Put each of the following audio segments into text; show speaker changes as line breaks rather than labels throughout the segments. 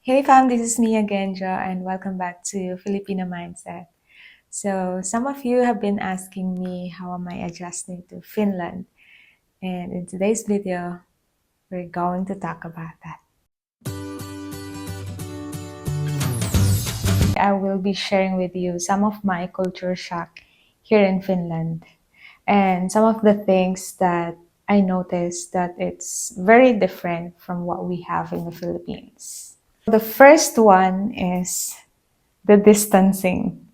Hey fam, this is me again, Jo, and welcome back to Filipino Mindset. So, some of you have been asking me how am I adjusting to Finland, and in today's video, we're going to talk about that. I will be sharing with you some of my culture shock here in Finland and some of the things that I noticed that it's very different from what we have in the Philippines. The first one is the distancing.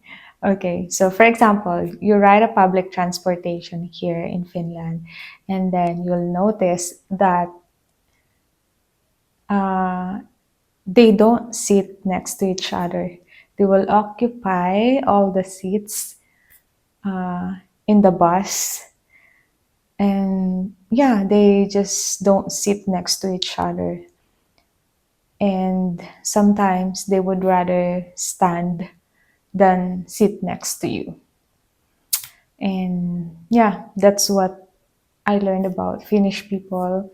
Okay, so for example, you ride a public transportation here in Finland, and then you'll notice that uh, they don't sit next to each other. They will occupy all the seats in the bus, and yeah, they just don't sit next to each other. And sometimes they would rather stand than sit next to you. And yeah, that's what I learned about Finnish people.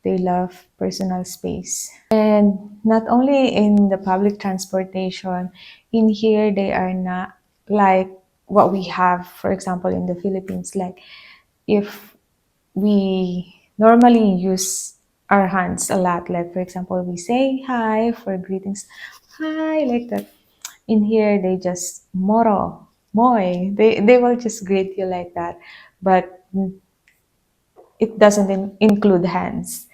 They love personal space. And not only in the public transportation, in here they are not like what we have, for example, in the Philippines. Like if we normally use our hands a lot, like for example, we say hi for greetings, hi, like that. In here, they just moro, moy. They will just greet you like that, but it doesn't include hands.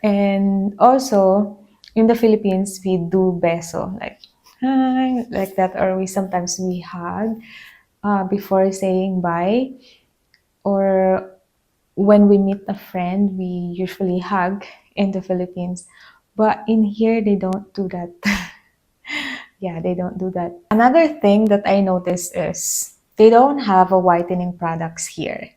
And also, in the Philippines, we do beso, like hi, like that, or we hug before saying bye, or when we meet a friend, we usually hug in the Philippines. But in here, they don't do that. Yeah, they don't do that. Another thing that I noticed is they don't have a whitening products here.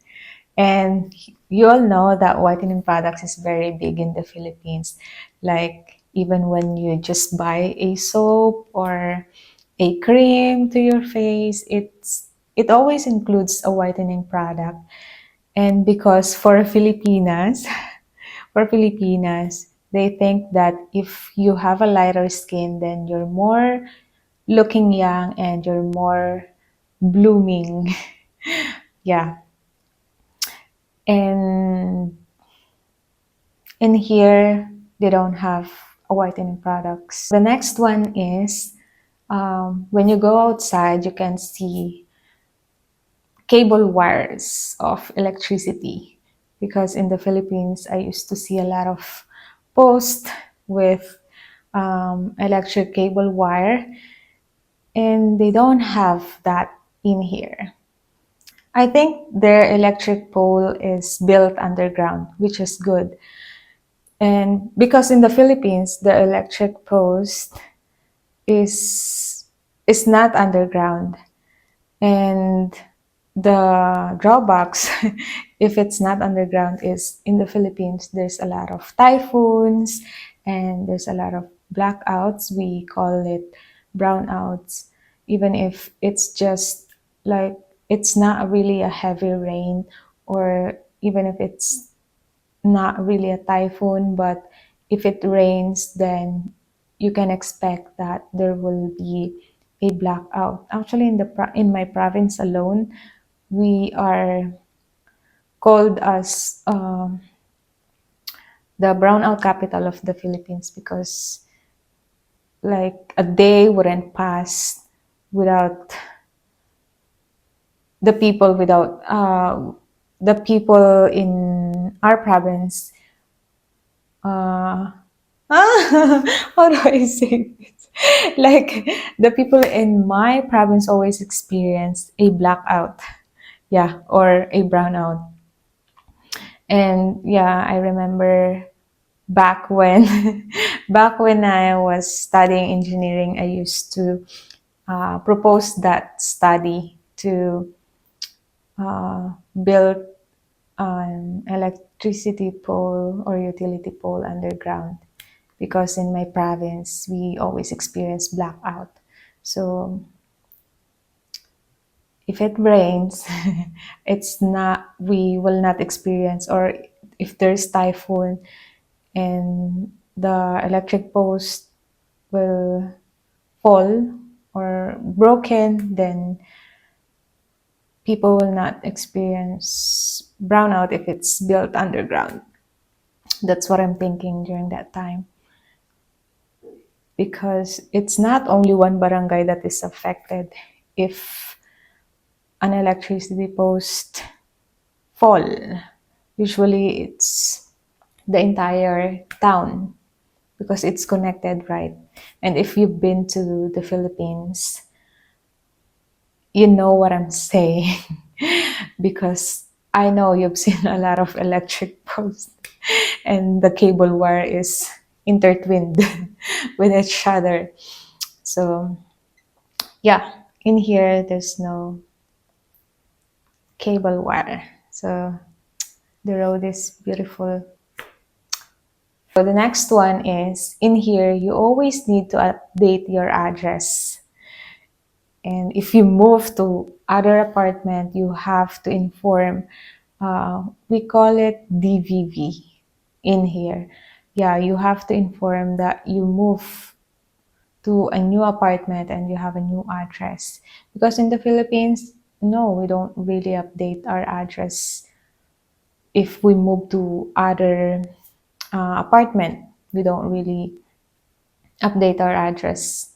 And you all know that whitening products is very big in the Philippines. Like even when you just buy a soap or a cream to your face, it always includes a whitening product. And because for Filipinas, for Filipinas, they think that if you have a lighter skin, then you're more looking young and you're more blooming. Yeah. And in here, they don't have a whitening products. The next one is when you go outside, you can see cable wires of electricity. Because in the Philippines, I used to see a lot of posts with electric cable wire, and they don't have that in here. I think their electric pole is built underground, which is good. And because in the Philippines, the electric post is is not underground. And the drawbacks, if it's not underground, is in the Philippines, there's a lot of typhoons and there's a lot of blackouts. We call it brownouts, even if it's just like it's not really a heavy rain, or even if it's not really a typhoon, but if it rains, then you can expect that there will be a blackout. Actually, in my province alone, we are called as the brownout capital of the Philippines because like a day wouldn't pass without the people in our province. Uh, how do I say this? Like the people in my province always experience a blackout, yeah, or a brownout. And yeah, I remember back when back when I was studying engineering, I used to propose that study to build an electricity pole or utility pole underground, because in my province we always experience blackout. So if it rains, it's not we will not experience, or if there's typhoon and the electric post will fall or broken, then people will not experience brownout if it's built underground. That's what I'm thinking during that time. Because it's not only one barangay that is affected if an electricity post fall. Usually it's the entire town because it's connected, right? And if you've been to the Philippines, you know what I'm saying because I know you've seen a lot of electric posts and the cable wire is intertwined with each other. So yeah, in here there's no cable wire. So the road is beautiful. So the next one is in here you always need to update your address. And if you move to other apartment, you have to inform, we call it DVV in here. Yeah, you have to inform that you move to a new apartment and you have a new address. Because in the Philippines, no, we don't really update our address. If we move to other apartment, we don't really update our address,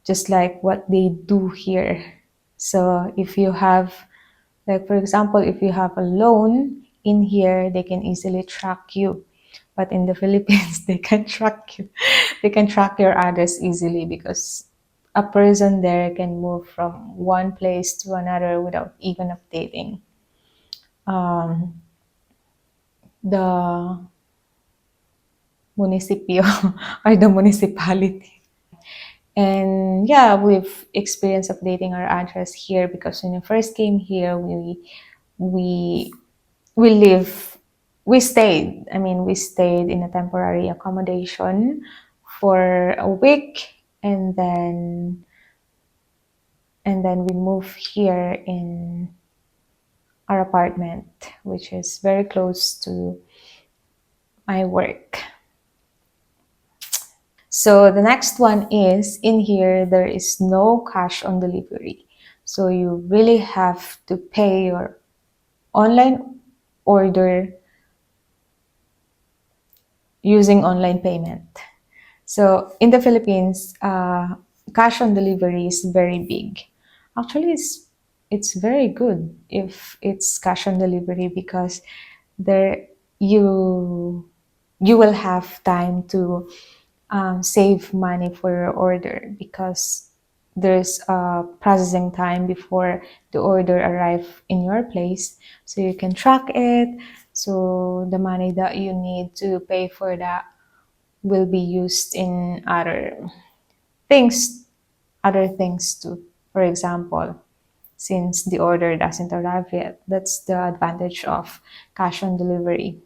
just like what they do here. So if you have, like for example, if you have a loan in here, they can easily track you. But in the Philippines, they can track you. They can track your address easily because a person there can move from one place to another without even updating the municipio or the municipality. And yeah, we've experienced updating our address here because when we first came here, we we live we stayed. I mean, we stayed in a temporary accommodation for a week, and then we moved here in our apartment, which is very close to my work. So the next one is in here, there is no cash on delivery. So you really have to pay your online order using online payment. So in the Philippines, cash on delivery is very big. Actually, it's very good if it's cash on delivery because there you will have time to save money for your order because there's a processing time before the order arrive in your place, so you can track it. So the money that you need to pay for that will be used in things other things too. For example, since the order doesn't arrive yet, that's the advantage of cash on delivery.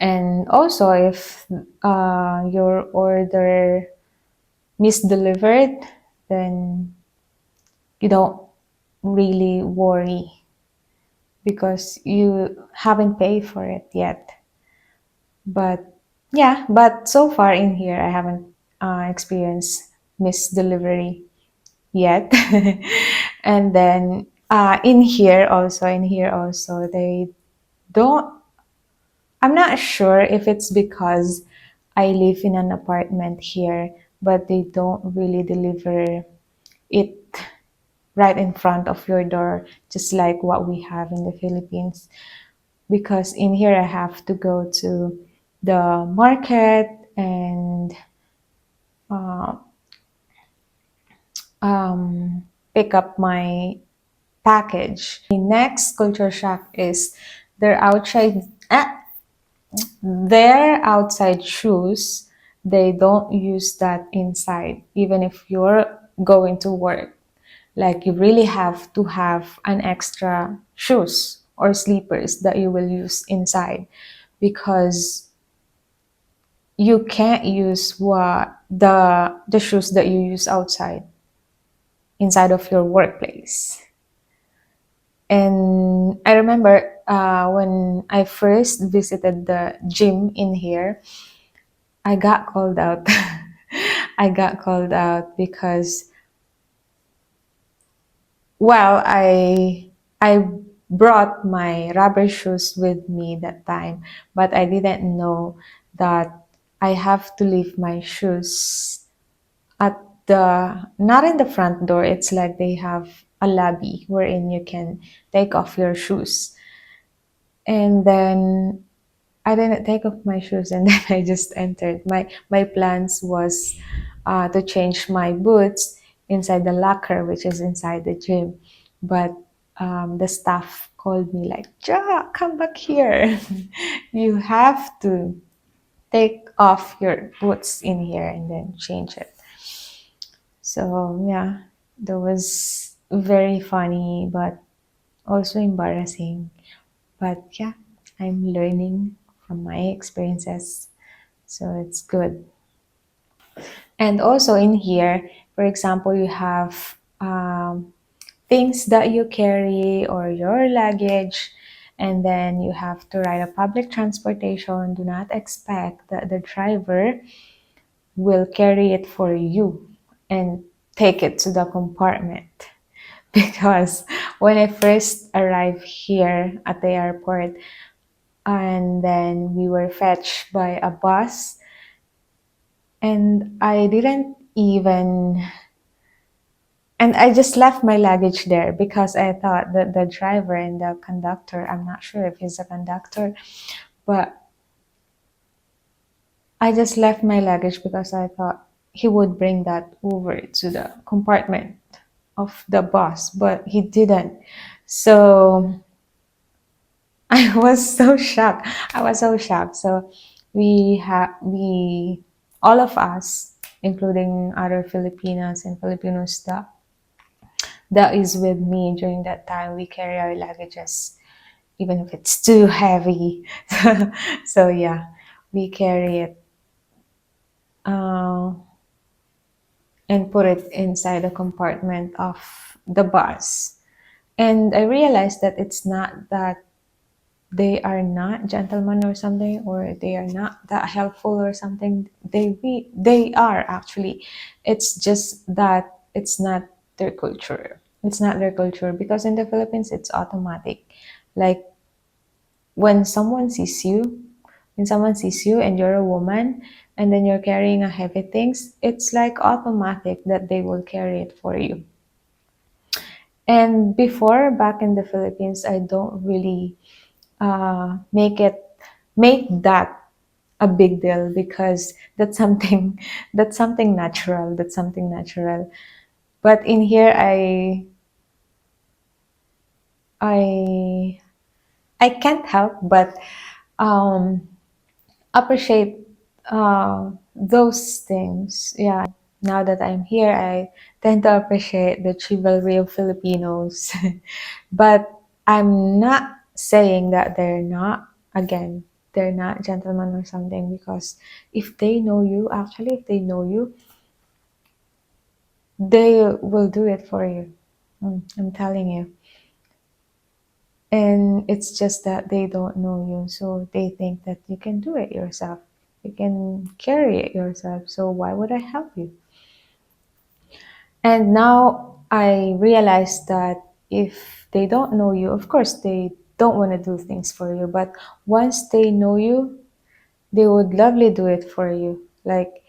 And also, if your order misdelivered, then you don't really worry because you haven't paid for it yet. But yeah, but so far in here, I haven't experienced misdelivery yet. And then in here also, they don't. I'm not sure if it's because I live in an apartment here, but they don't really deliver it right in front of your door, just like what we have in the Philippines. Because in here, I have to go to the market and uh, pick up my package. The next culture shock is their outside their outside shoes. They don't use that inside, even if you're going to work. Like you really have to have an extra shoes or slippers that you will use inside because you can't use the shoes that you use outside inside of your workplace. And I remember when I first visited the gym in here, I got called out. I got called out because, well, I brought my rubber shoes with me that time, but I didn't know that I have to leave my shoes at the, not in the front door. It's like they have a lobby wherein you can take off your shoes. And then I didn't take off my shoes, and then I just entered. My plans was to change my boots inside the locker, which is inside the gym. But the staff called me like, "Ja, come back here. You have to take off your boots in here and then change it." So yeah, that was very funny, but also embarrassing. But yeah, I'm learning from my experiences, so it's good. And also in here, for example, you have things that you carry or your luggage, and then you have to ride a public transportation. Do not expect that the driver will carry it for you and take it to the compartment. Because when I first arrived here at the airport, and then we were fetched by a bus, and I just left my luggage there because I thought that the driver and the conductor, I'm not sure if he's a conductor, but I just left my luggage because I thought he would bring that over to the compartment of the bus, but he didn't. So I was so shocked. I was so shocked. So we all of us, including other Filipinas and Filipinos that is with me during that time, we carry our luggages, even if it's too heavy. So yeah, we carry it uh, and put it inside the compartment of the bus. And I realized that it's not that they are not gentlemen or something, or they are not that helpful or something. They are actually. It's just that it's not their culture. It's not their culture, because in the Philippines it's automatic. Like when someone sees you, and you're a woman, and then you're carrying a heavy things, it's like automatic that they will carry it for you. And before, back in the Philippines, I don't really make that a big deal, because that's something that's something natural. But in here, I I can't help but um, appreciate those things. Yeah, now that I'm here, I tend to appreciate the chivalry of Filipinos. But I'm not saying that they're not gentlemen or something, because if they know you, actually, if they know you, they will do it for you. I'm telling you. And it's just that they don't know you, so they think that you can do it yourself. You can carry it yourself, so why would I help you? And now I realize that if they don't know you, of course they don't want to do things for you, but once they know you, they would lovely do it for you. Like,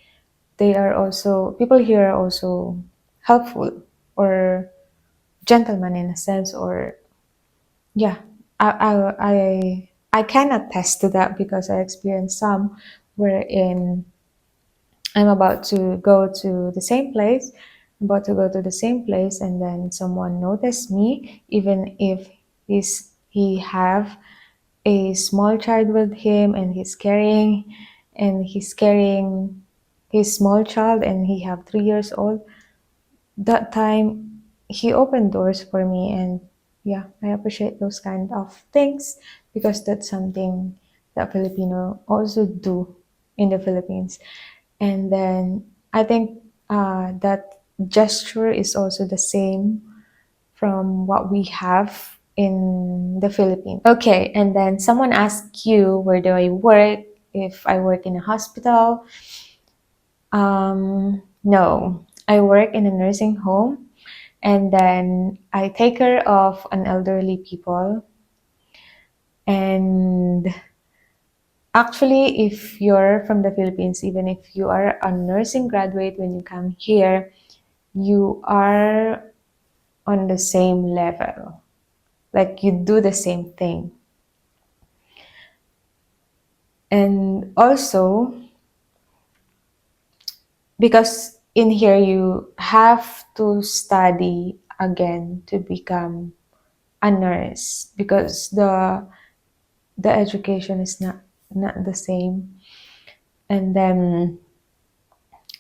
they are also, people here are also helpful, or gentlemen in a sense, or yeah, I can attest to that, because I experienced some wherein I'm about to go to the same place, and then someone noticed me, even if he have a small child with him, and he's carrying his small child, and he have 3 years old. That time he opened doors for me, and yeah, I appreciate those kind of things, because that's something that Filipino also do in the Philippines. And then I think that gesture is also the same from what we have in the Philippines. Okay, and then someone asks you, where do I work? If I work in a hospital, No, I work in a nursing home, and then I take care of an elderly people. And actually, if you're from the Philippines, even if you are a nursing graduate, when you come here, you are on the same level. Like you do the same thing. And also, because in here you have to study again to become a nurse because the education is not the same. And then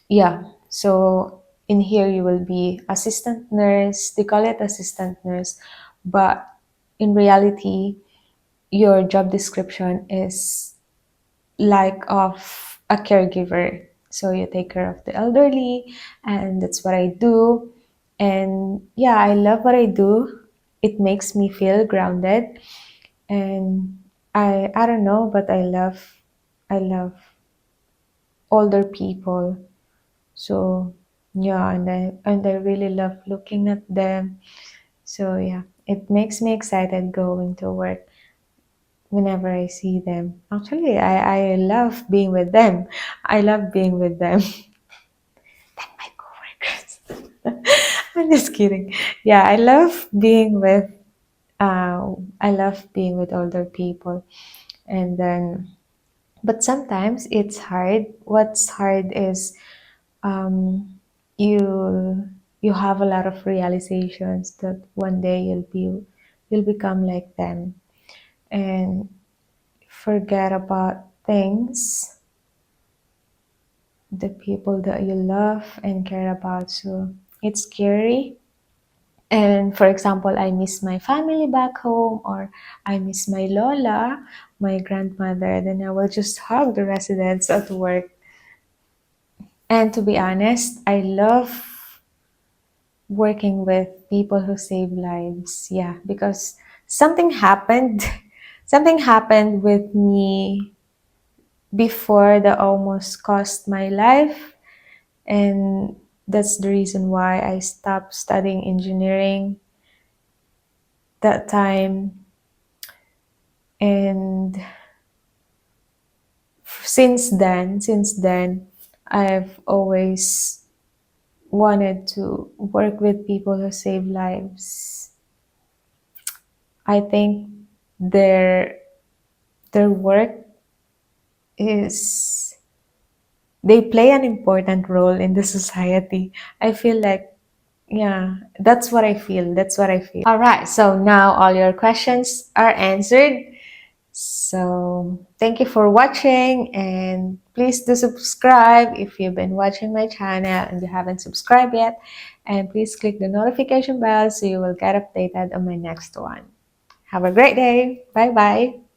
yeah, so in here you will be assistant nurse. They call it assistant nurse, but in reality your job description is like of a caregiver. So you take care of the elderly, and that's what I do. And yeah, I love what I do. It makes me feel grounded, and I don't know, but I love older people. So yeah, and I really love looking at them. So yeah, it makes me excited going to work whenever I see them. Actually, I love being with them. I love being with them. Than my coworkers. I'm just kidding. Yeah, I love being with older people. And then but sometimes it's hard. What's hard is um you you have a lot of realizations that one day you'll become like them and forget about things, the people that you love and care about. So it's scary. And for example, I miss my family back home, or I miss my Lola, my grandmother, then I will just hug the residents at work. And to be honest, I love working with people who save lives. Yeah, because something happened. Something happened with me before that almost cost my life. And that's the reason why I stopped studying engineering that time. And since then, I've always wanted to work with people who save lives. I think their their work is they play an important role in the society. I feel like yeah, that's what I feel. That's what I feel. All right, so now all your questions are answered. So thank you for watching, and please do subscribe if you've been watching my channel and you haven't subscribed yet. And please click the notification bell so you will get updated on my next one. Have a great day. Bye bye.